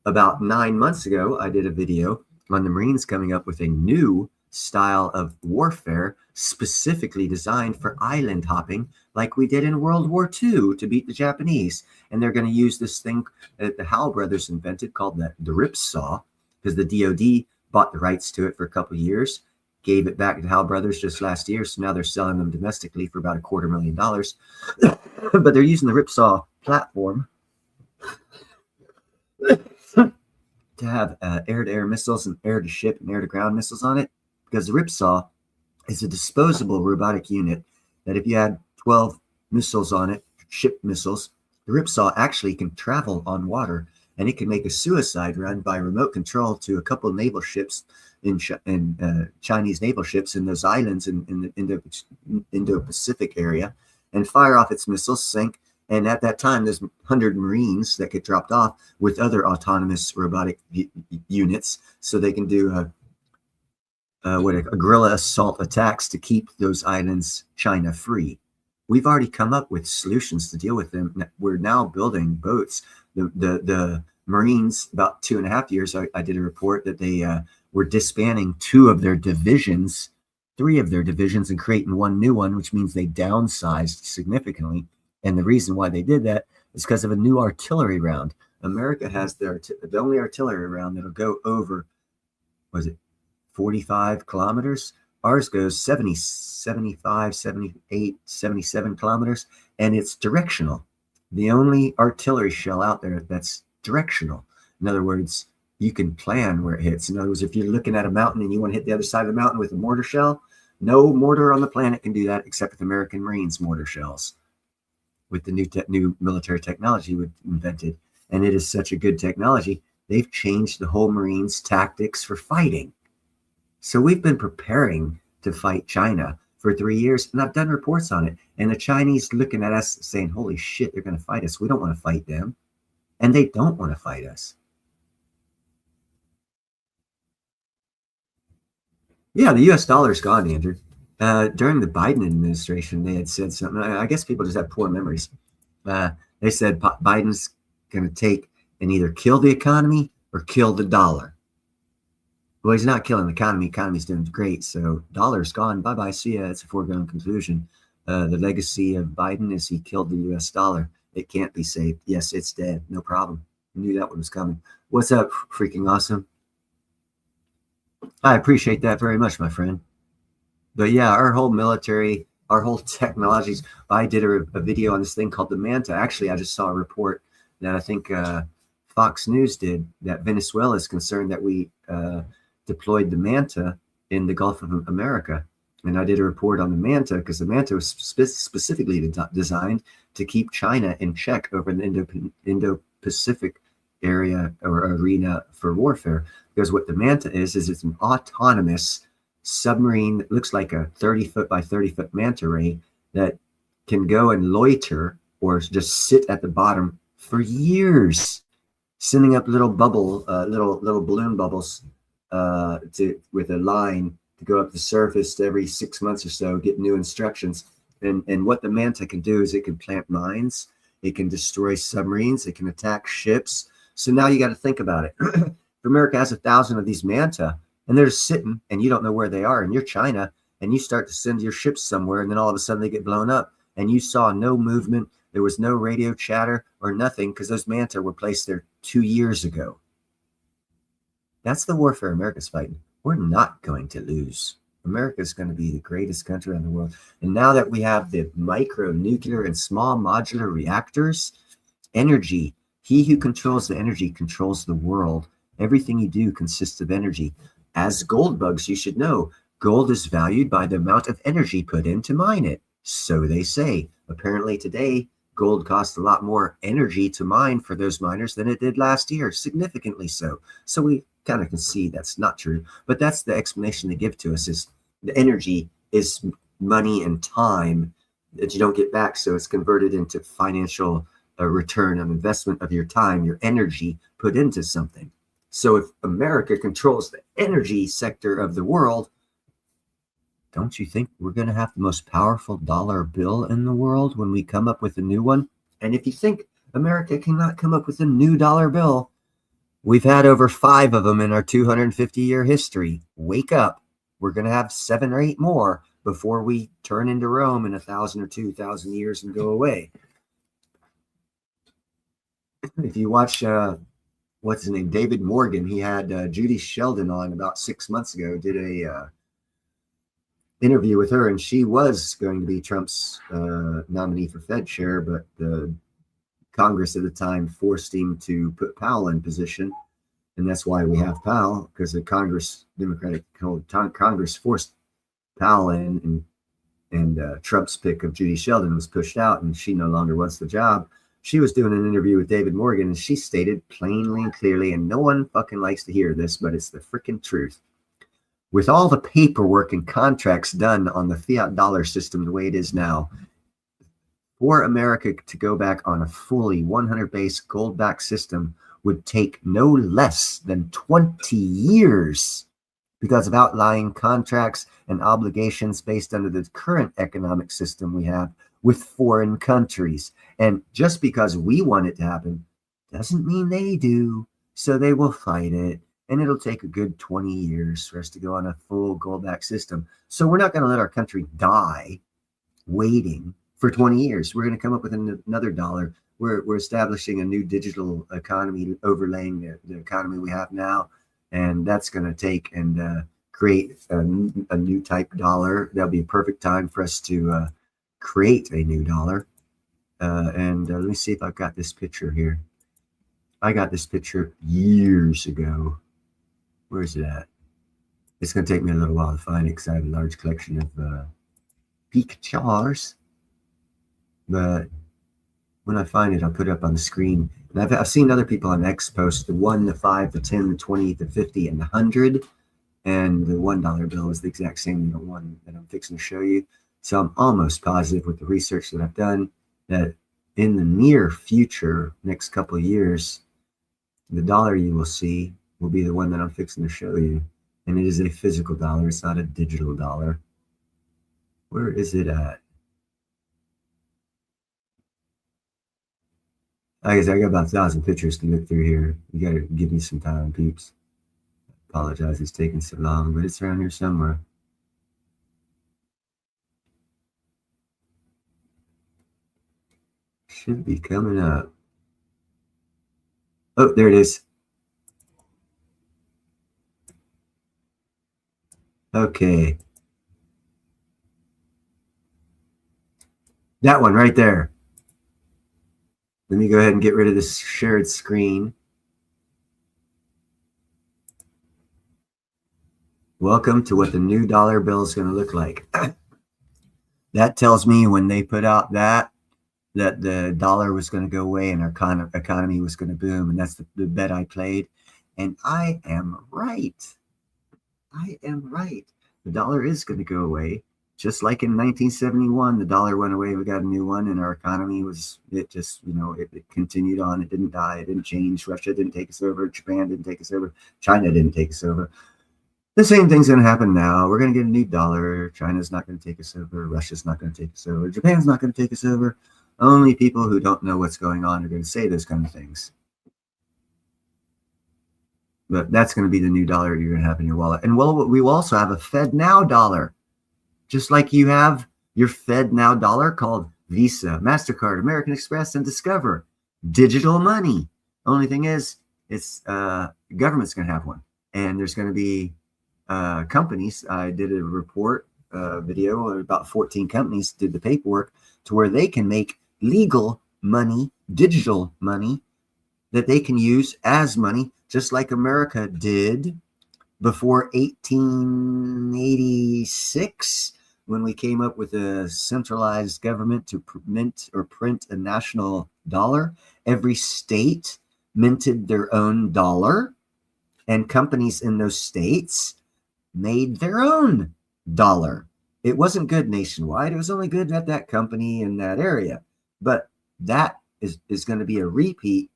About 9 months ago, I did a video on the Marines coming up with a new style of warfare specifically designed for island hopping like we did in World War II to beat the Japanese. And they're going to use this thing that the Howell brothers invented called the ripsaw, because the DOD bought the rights to it for a couple of years. gave it back to Hal Brothers just last year. So now they're selling them domestically for about $250,000. But they're using the Ripsaw platform to have air-to-air missiles and air-to-ship and air-to-ground missiles on it, because the Ripsaw is a disposable robotic unit that if you had 12 missiles on it, ship missiles, the Ripsaw actually can travel on water, and it can make a suicide run by remote control to a couple of naval ships in Chinese naval ships in those islands in the Indo-Pacific area, and fire off its missiles, sink. And at that time, there's 100 Marines that get dropped off with other autonomous robotic units, so they can do a guerrilla assault attacks to keep those islands China free. We've already come up with solutions to deal with them. We're now building boats. The Marines, about 2.5 years, I did a report that they were disbanding 2 of their divisions, 3 of their divisions, and creating 1 new one, which means they downsized significantly. And the reason why they did that is because of a new artillery round. America has the only artillery round that'll go over, 45 kilometers? Ours goes 70, 75, 78, 77 kilometers, and it's directional. The only artillery shell out there that's directional. In other words, you can plan where it hits. In other words, if you're looking at a mountain and you want to hit the other side of the mountain with a mortar shell, no mortar on the planet can do that except with American Marines mortar shells, with the new military technology we've invented. And it is such a good technology, they've changed the whole Marines' tactics for fighting. So we've been preparing to fight China for 3 years, and I've done reports on it. And the Chinese looking at us saying, holy shit, they're going to fight us. We don't want to fight them. And they don't want to fight us. Yeah, the US dollar's gone, Andrew. During the Biden administration, they had said something. I guess people just have poor memories. They said Biden's going to take and either kill the economy or kill the dollar. Well, he's not killing the economy. Economy's doing great. So dollar's gone. Bye-bye. See ya. It's a foregone conclusion. The legacy of Biden is he killed the US dollar. It can't be saved. Yes, it's dead. No problem. I knew that one was coming. What's up, freaking awesome? I appreciate that very much, my friend. But yeah, our whole military, our whole technologies. I did a video on this thing called the Manta. Actually, I just saw a report that I think Fox News did, that Venezuela is concerned that we deployed the Manta in the Gulf of America. And I did a report on the Manta because the Manta was specifically designed to keep China in check over the Indo-Pacific area or arena for warfare. Because what the Manta is it's an autonomous submarine that looks like a 30-foot by 30-foot manta ray that can go and loiter or just sit at the bottom for years, sending up little balloon bubbles with a line to go up the surface every 6 months or so, get new instructions. And what the Manta can do is it can plant mines, it can destroy submarines, it can attack ships. So now you got to think about it. If America has 1,000 of these Manta and they're just sitting and you don't know where they are, and you're China and you start to send your ships somewhere, and then all of a sudden they get blown up and you saw no movement, there was no radio chatter or nothing because those Manta were placed there 2 years ago. That's the warfare America's fighting. We're not going to lose. America is going to be the greatest country in the world. And now that we have the micro, nuclear, and small modular reactors, energy, he who controls the energy controls the world. Everything you do consists of energy. As gold bugs, you should know, gold is valued by the amount of energy put in to mine it. So they say. Apparently today, gold costs a lot more energy to mine for those miners than it did last year, significantly so. So we kind of can see that's not true, but that's the explanation they give to us, is the energy is money and time that you don't get back. So it's converted into financial return on investment of your time, your energy put into something. So if America controls the energy sector of the world, don't you think we're going to have the most powerful dollar bill in the world when we come up with a new one? And if you think America cannot come up with a new dollar bill, we've had over 5 of them in our 250-year history. Wake up. We're going to have 7 or 8 more before we turn into Rome in 1,000 or 2,000 years and go away. If you watch, what's his name, David Morgan, he had Judy Sheldon on about 6 months ago, did a interview with her, and she was going to be Trump's nominee for Fed chair, but the Congress at the time forced him to put Powell in position, and that's why we have Powell, because the Democratic Congress forced Powell in, and Trump's pick of Judy Sheldon was pushed out, and she no longer wants the job. She was doing an interview with David Morgan, and she stated plainly and clearly, and no one fucking likes to hear this, but it's the freaking truth. With all the paperwork and contracts done on the fiat dollar system the way it is now, for America to go back on a fully 100 base gold backed system would take no less than 20 years because of outlying contracts and obligations based under the current economic system we have with foreign countries. And just because we want it to happen doesn't mean they do. So they will fight it. And it'll take a good 20 years for us to go on a full gold backed system. So we're not going to let our country die waiting for 20 years. We're going to come up with another dollar. We're establishing a new digital economy, overlaying the economy we have now. And that's going to take and create a new type dollar. That'll be a perfect time for us to create a new dollar. And let me see if I've got this picture here. I got this picture years ago. Where is it at? It's going to take me a little while to find it because I have a large collection of pictures. But when I find it, I'll put it up on the screen. And I've seen other people on X post the 1, the 5, the 10, the 20, the 50, and the 100. And the $1 bill is the exact same one that I'm fixing to show you. So I'm almost positive with the research that I've done that in the near future, next couple of years, the dollar you will see will be the one that I'm fixing to show you. And it is a physical dollar. It's not a digital dollar. Where is it at? I guess I got about 1,000 pictures to look through here. You got to give me some time, peeps. Apologize, it's taking so long, but it's around here somewhere. Should be coming up. Oh, there it is. Okay. That one right there. Let me go ahead and get rid of this shared screen. Welcome to what the new dollar bill is going to look like. That tells me when they put out that the dollar was going to go away and our economy was going to boom. And that's the bet I played. And I am right. I am right. The dollar is going to go away. Just like in 1971, the dollar went away. We got a new one, and our economy it continued on. It didn't die. It didn't change. Russia didn't take us over. Japan didn't take us over. China didn't take us over. The same thing's going to happen now. We're going to get a new dollar. China's not going to take us over. Russia's not going to take us over. Japan's not going to take us over. Only people who don't know what's going on are going to say those kind of things. But that's going to be the new dollar you're going to have in your wallet. And we will also have a FedNow dollar. Just like you have your FedNow dollar called Visa, MasterCard, American Express, and Discover. Digital money. Only thing is, it's government's going to have one. And there's going to be companies. I did a report video. About 14 companies did the paperwork to where they can make legal money, digital money, that they can use as money, just like America did before 1886, when we came up with a centralized government to print a national dollar. Every state minted their own dollar, and companies in those states made their own dollar. It wasn't good nationwide. It was only good at that company in that area. But that is going to be a repeat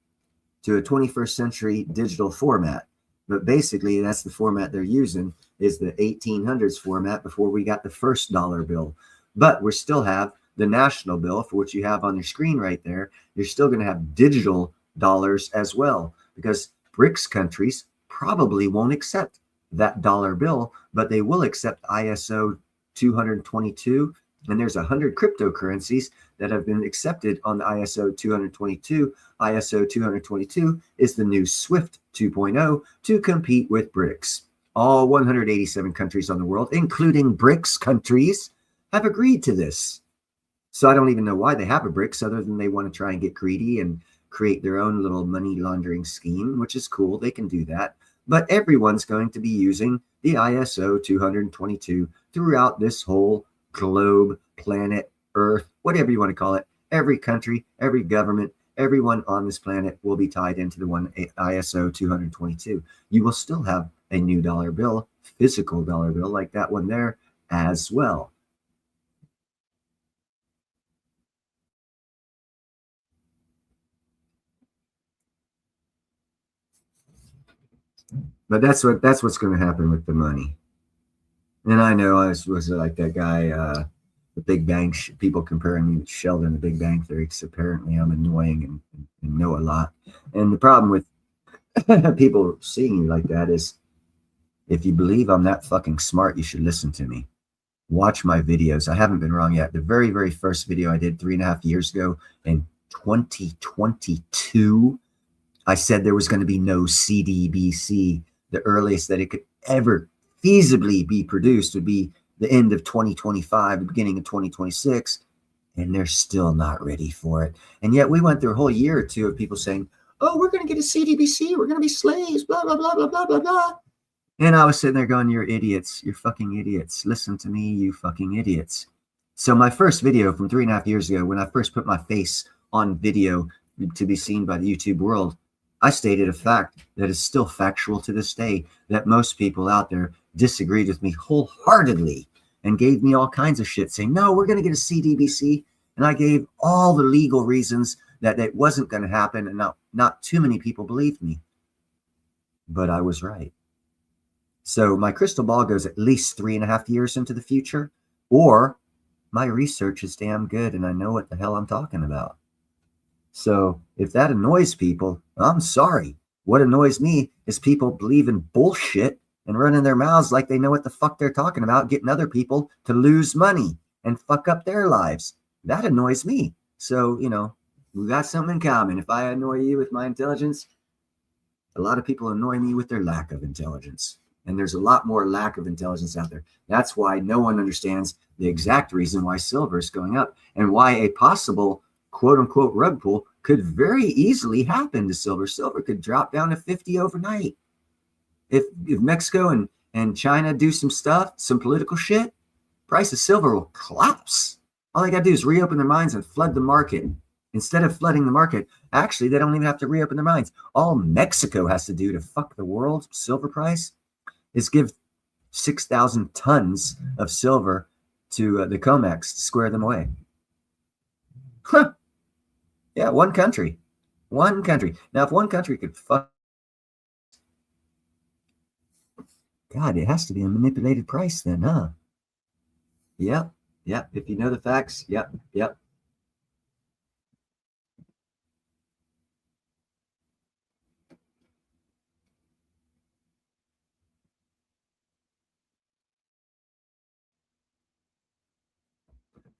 to a 21st century digital format. But basically, that's the format they're using, is the 1800s format before we got the first dollar bill. But we still have the national bill, for which you have on your screen right there. You're still going to have digital dollars as well, because BRICS countries probably won't accept that dollar bill, but they will accept ISO 222. And there's 100 cryptocurrencies that have been accepted on the ISO 222. ISO 222 is the new SWIFT 2.0 to compete with BRICS. All 187 countries on the world, including BRICS countries, have agreed to this. So I don't even know why they have a BRICS other than they want to try and get greedy and create their own little money laundering scheme, which is cool. They can do that. But everyone's going to be using the ISO 20022 throughout this whole globe, planet, Earth, whatever you want to call it. Every country, every government, everyone on this planet will be tied into the one ISO 20022. You will still have a new dollar bill, physical dollar bill like that one there as well. But that's what's going to happen with the money. And I know I was like that guy, the Big Bang, people comparing me with Sheldon, the Big Bang Theory, because apparently I'm annoying and know a lot. And the problem with people seeing you like that is, if you believe I'm that fucking smart, you should listen to me. Watch my videos. I haven't been wrong yet. The very, very first video I did 3.5 years ago in 2022, I said there was going to be no CDBC. The earliest that it could ever feasibly be produced would be the end of 2025, the beginning of 2026, and they're still not ready for it. And yet we went through a whole year or two of people saying, oh, we're going to get a CDBC, we're going to be slaves, blah, blah, blah, blah, blah, blah, blah. And I was sitting there going, you're idiots, you're fucking idiots. Listen to me, you fucking idiots. So my first video from 3.5 years ago, when I first put my face on video to be seen by the YouTube world, I stated a fact that is still factual to this day, that most people out there disagreed with me wholeheartedly and gave me all kinds of shit saying, no, we're going to get a CDBC. And I gave all the legal reasons that it wasn't going to happen. And not too many people believed me, but I was right. So my crystal ball goes at least 3.5 years into the future, or my research is damn good and I know what the hell I'm talking about. So if that annoys people, I'm sorry. What annoys me is people believing bullshit and running their mouths like they know what the fuck they're talking about, getting other people to lose money and fuck up their lives. That annoys me. So, you know, we got something in common. If I annoy you with my intelligence, a lot of people annoy me with their lack of intelligence. And there's a lot more lack of intelligence out there. That's why no one understands the exact reason why silver is going up and why a possible quote unquote rug pull could very easily happen to silver. Silver could drop down to 50 overnight. If Mexico and China do some stuff, some political shit, price of silver will collapse. All they got to do is reopen their minds and flood the market. Instead of flooding the market, actually, they don't even have to reopen their minds. All Mexico has to do to fuck the world silver price is give 6,000 tons of silver to the COMEX to square them away. Huh. Yeah, one country. One country. Now, if one country could fuck, God, it has to be a manipulated price then, huh? Yep, yep. If you know the facts, yep, yep.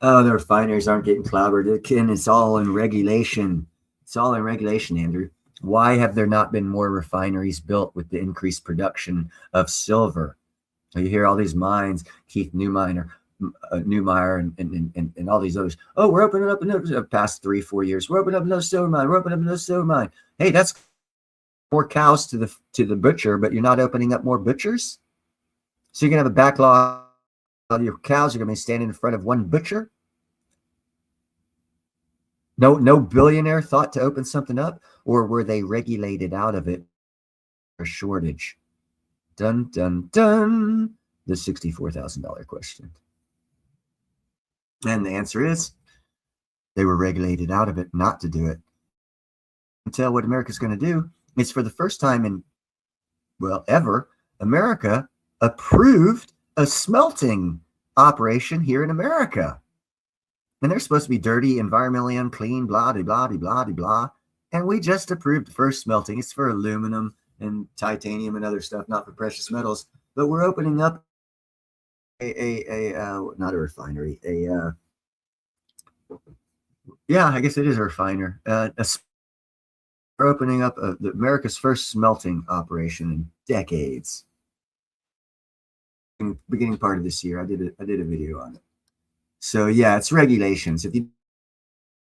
Oh, the refineries aren't getting clobbered. Ken, it's all in regulation. It's all in regulation, Andrew. Why have there not been more refineries built with the increased production of silver? You hear all these mines, Keith Neumeier, and all these others. Oh, we're opening up another past 3-4 years. We're opening up another silver mine. We're opening up another silver mine. Hey, that's more cows to the butcher, but you're not opening up more butchers. So you're gonna have a backlog of your cows. You're gonna be standing in front of one butcher. No billionaire thought to open something up, or were they regulated out of it? A shortage. Dun dun dun. The $64,000 question. And the answer is they were regulated out of it not to do it. Until what America's going to do is, for the first time in, well, ever, America approved a smelting operation here in America. And they're supposed to be dirty, environmentally unclean, blah, de, blah, de, blah, de, blah. And we just approved the first smelting. It's for aluminum and titanium and other stuff, not for precious metals. But we're opening up not a refinery, yeah, I guess it is a refiner. We're opening up America's first smelting operation in decades. beginning part of this year. I did a video on it. So yeah, it's regulations. If you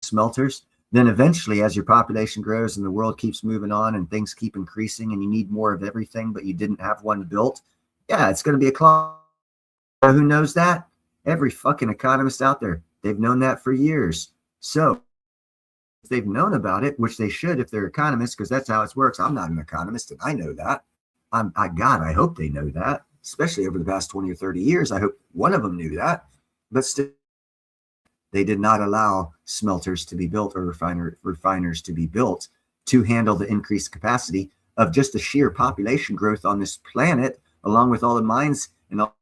smelters, then eventually as your population grows and the world keeps moving on and things keep increasing and you need more of everything, but you didn't have one built, yeah, it's going to be a clog. Who knows that? Every fucking economist out there. They've known that for years. So if they've known about it, which they should if they're economists, because that's how it works. I'm not an economist and I know that. I hope they know that, especially over the past 20 or 30 years. I hope one of them knew that. But still, they did not allow smelters to be built or refiners to be built to handle the increased capacity of just the sheer population growth on this planet, along with all the mines and all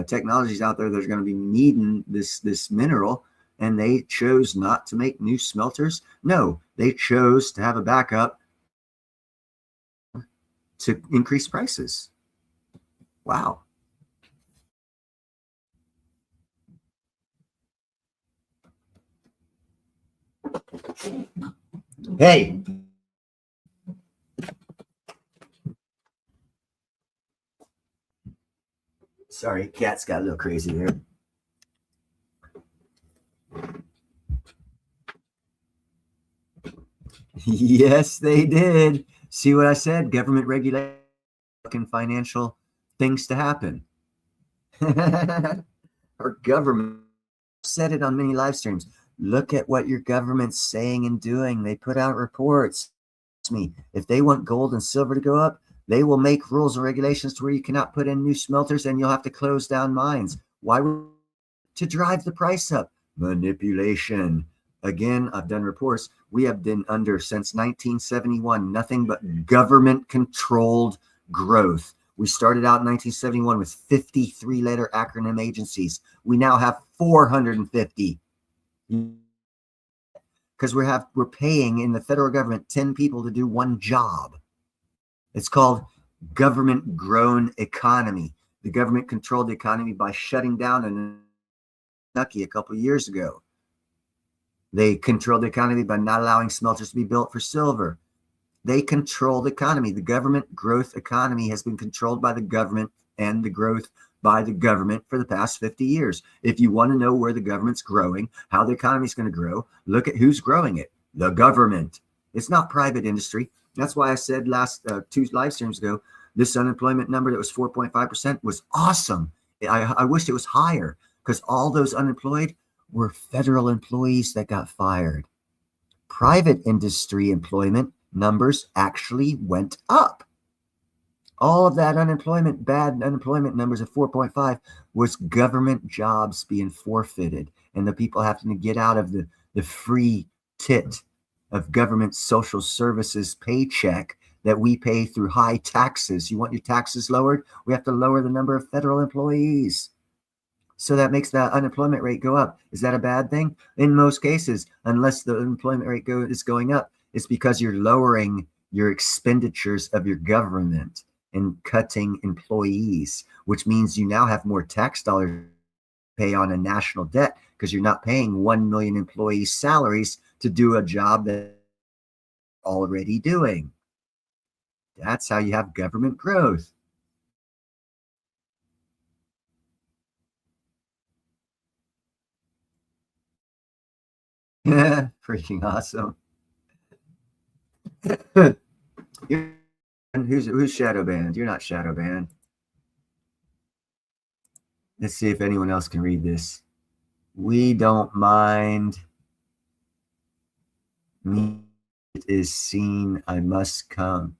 technologies out there that are going to be needing this mineral. And they chose not to make new smelters. No, they chose to have a backup to increase prices. Wow. Hey. Sorry, cat's got a little crazy there. Yes, they did. See what I said? Government regulation, financial things to happen. Our government said it on many live streams. Look at what your government's saying and doing. They put out reports. If they want gold and silver to go up, they will make rules and regulations to where you cannot put in new smelters and you'll have to close down mines. Why? To drive the price up. Manipulation. Again, I've done reports. We have been under, since 1971, nothing but government-controlled growth. We started out in 1971 with 53 letter acronym agencies. We now have 450. Because we're paying in the federal government 10 people to do one job. It's called government-grown economy. The government controlled the economy by shutting down in Kentucky a couple of years ago. They controlled the economy by not allowing smelters to be built for silver. They control the economy. The government growth economy has been controlled by the government and the growth by the government for the past 50 years. If you want to know where the government's growing, how the economy is going to grow, look at who's growing it. The government. It's not private industry. That's why I said last 2 live streams ago, this unemployment number that was 4.5% was awesome. I wished it was higher because all those unemployed were federal employees that got fired. Private industry employment numbers actually went up. All of that unemployment, bad unemployment numbers of 4.5 was government jobs being forfeited and the people having to get out of the free tit of government social services paycheck that we pay through high taxes. You want your taxes lowered? We have to lower the number of federal employees. So that makes the unemployment rate go up. Is that a bad thing? In most cases, unless the unemployment rate is going up, it's because you're lowering your expenditures of your government and cutting employees, which means you now have more tax dollars to pay on a national debt because you're not paying 1 million employees' salaries to do a job that they're already doing. That's how you have government growth. Freaking awesome. Who's shadow banned? You're not shadow banned. Let's see if anyone else can read this. We don't mind. Me it is seen. I must come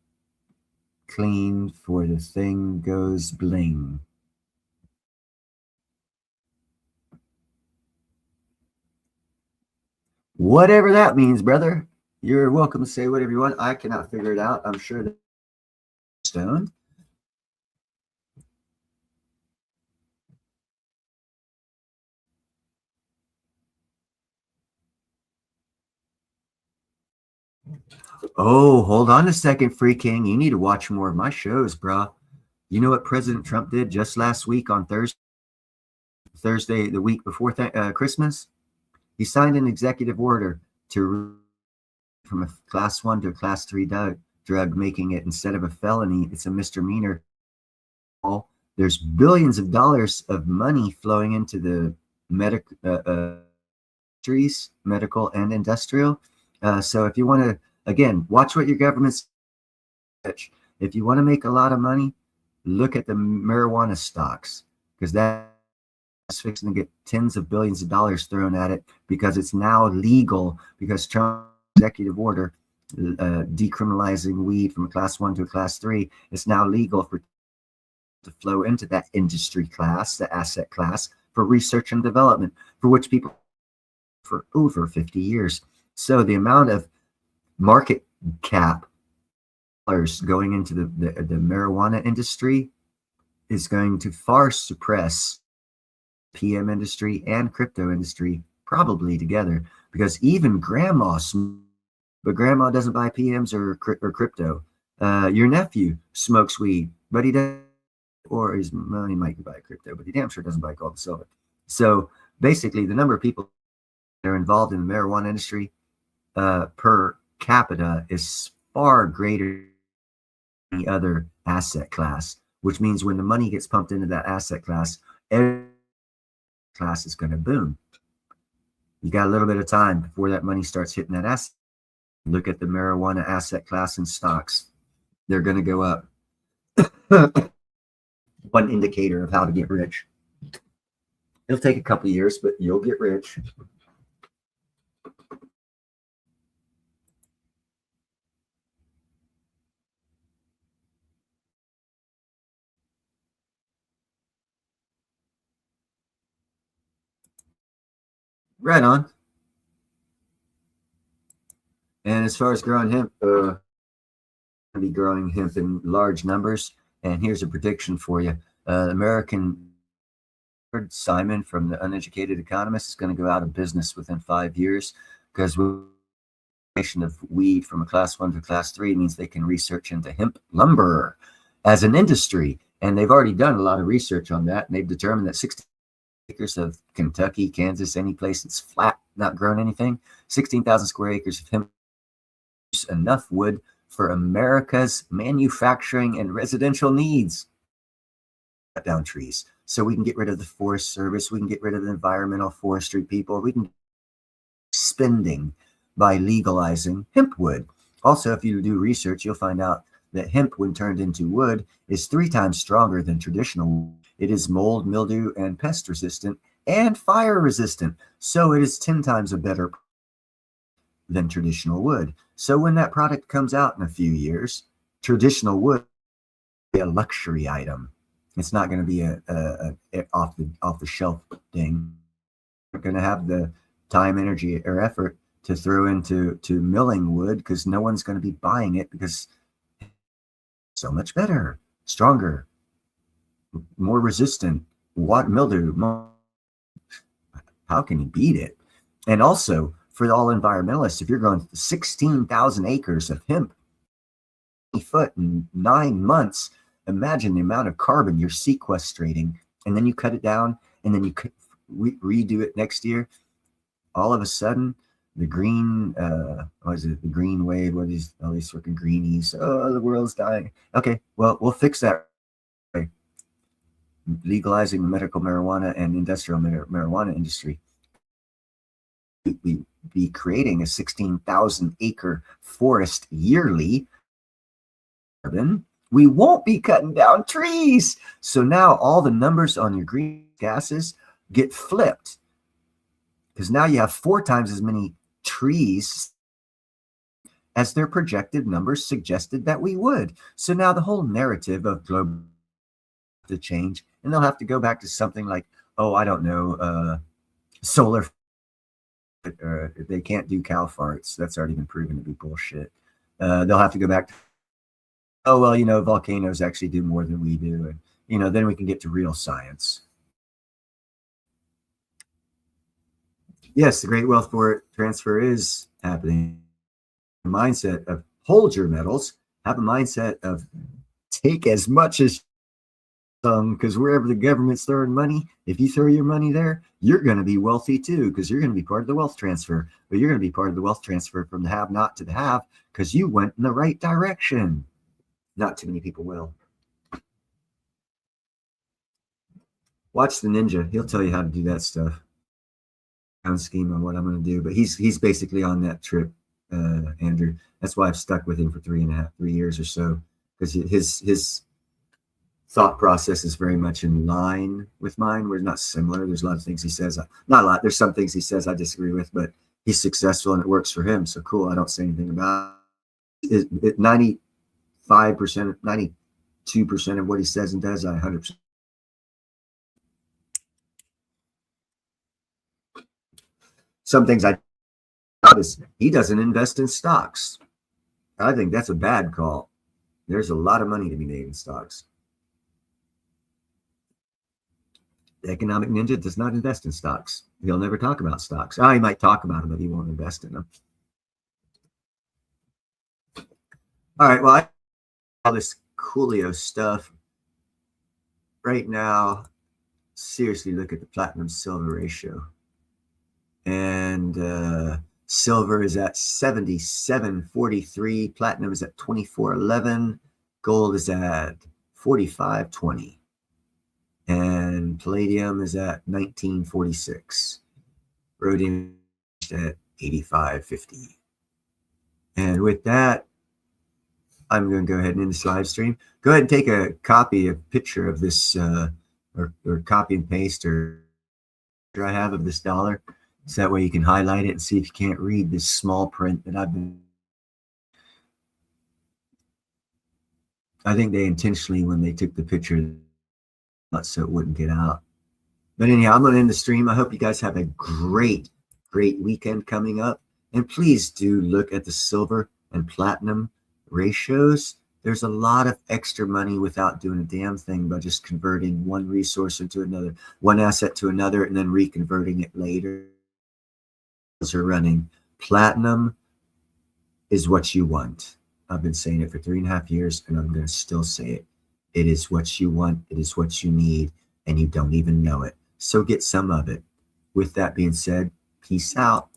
clean for the thing goes bling. Whatever that means, brother. You're welcome to say whatever you want. I cannot figure it out. I'm sure that stoned. Oh, hold on a second, Free King. You need to watch more of my shows, bro. You know what President Trump did just last week on Thursday, the week before Christmas? He signed an executive order to from a class 1 to a class 3 drug, making it, instead of a felony, it's a misdemeanor. There's billions of dollars of money flowing into the medical and industrial. So if you want to, again, watch what your government's. If you want to make a lot of money, look at the marijuana stocks, because that's fixing to get tens of billions of dollars thrown at it because it's now legal, because Trump's executive order decriminalizing weed from a class 1 to a class 3, it's now legal to flow into that industry class, the asset class, for research and development, for which people for over 50 years. So the amount of market cap going into the marijuana industry is going to far suppress PM industry and crypto industry probably together, because even grandma, but grandma doesn't buy PMs or crypto. Your nephew smokes weed, but he doesn't, or he might buy crypto, but he damn sure doesn't buy gold and silver. So basically, the number of people that are involved in the marijuana industry per capita is far greater than any other asset class, which means when the money gets pumped into that asset class, every class is going to boom. You got a little bit of time before that money starts hitting that asset. Look at the marijuana asset class and stocks. They're going to go up. One indicator of how to get rich. It'll take a couple of years, but you'll get rich. Right on. And as far as growing hemp, be growing hemp in large numbers. And here's a prediction for you. American Simon from the Uneducated Economist is going to go out of business within 5 years, because of weed from a class 1 to class 3 means they can research into hemp lumber as an industry. And they've already done a lot of research on that. And they've determined that 60 acres of Kentucky, Kansas, any place that's flat, not growing anything, 16,000 square acres of hemp, enough wood for America's manufacturing and residential needs. Cut down trees so we can get rid of the Forest Service, we can get rid of the environmental forestry people, we can spending by legalizing hemp wood. Also, if you do research, you'll find out that hemp, when turned into wood, is 3 times stronger than traditional wood. It is mold, mildew, and pest resistant and fire resistant. So it is 10 times a better than traditional wood. So when that product comes out in a few years, traditional wood will be a luxury item. It's not going to be a off the shelf thing. We're going to have the time, energy, or effort to throw into milling wood, because no one's going to be buying it because it's so much better, stronger, more resistant, mildew. How can you beat it? And also, for all environmentalists, if you're growing 16,000 acres of hemp, 20 foot in 9 months, imagine the amount of carbon you're sequestrating, and then you cut it down, and then you redo it next year. All of a sudden, the green, the green wave? What is all these freaking greenies? Oh, the world's dying. Okay, well, we'll fix that. Legalizing the medical marijuana and industrial marijuana industry. We be creating a 16,000 acre forest yearly. We won't be cutting down trees. So now all the numbers on your green gases get flipped, because now you have 4 times as many trees as their projected numbers suggested that we would. So now the whole narrative of global to change, and they'll have to go back to something like, oh, I don't know, solar. They can't do cow farts. That's already been proven to be bullshit. They'll have to go back to, oh, well, volcanoes actually do more than we do. And, then we can get to real science. Yes, the great wealth transfer is happening. The mindset of hold your metals, have a mindset of take as much as because wherever the government's throwing money, if you throw your money there, you're going to be wealthy too, because you're going to be part of the wealth transfer. But you're going to be part of the wealth transfer from the have not to the have, because you went in the right direction. Not too many people will. Watch the ninja. He'll tell you how to do that stuff. Scheme on what I'm going to do, but he's basically on that trip, Andrew. That's why I've stuck with him for 3 years or so, because his thought process is very much in line with mine. We're not similar. There's a lot of things he says, not a lot. There's some things he says I disagree with, but he's successful and it works for him. So cool. I don't say anything about it. 95%, 92% of what he says and does, I 100%. Some things I notice, he doesn't invest in stocks. I think that's a bad call. There's a lot of money to be made in stocks. The Economic Ninja does not invest in stocks. He'll never talk about stocks. He might talk about them, but he won't invest in them. All right, well, all this Coolio stuff right now, seriously look at the platinum silver ratio. And silver is at 77.43, platinum is at 24.11, gold is at 45.20, and palladium is at 19.46, rhodium at 85.50. And with that, I'm going to go ahead and end this live stream. Go ahead and take a picture of this, or copy and paste, or I have of this dollar. So that way you can highlight it and see if you can't read this small print that I've been. I think they intentionally, when they took the picture, so it wouldn't get out. But anyhow, I'm going to end the stream. I hope you guys have a great weekend coming up. And please do look at the silver and platinum ratios. There's a lot of extra money without doing a damn thing by just converting one resource into another, one asset to another, and then reconverting it later. Are running. Platinum is what you want. I've been saying it for 3.5 years, and I'm going to still say it. It is what you want. It is what you need, and you don't even know it. So get some of it. With that being said, peace out.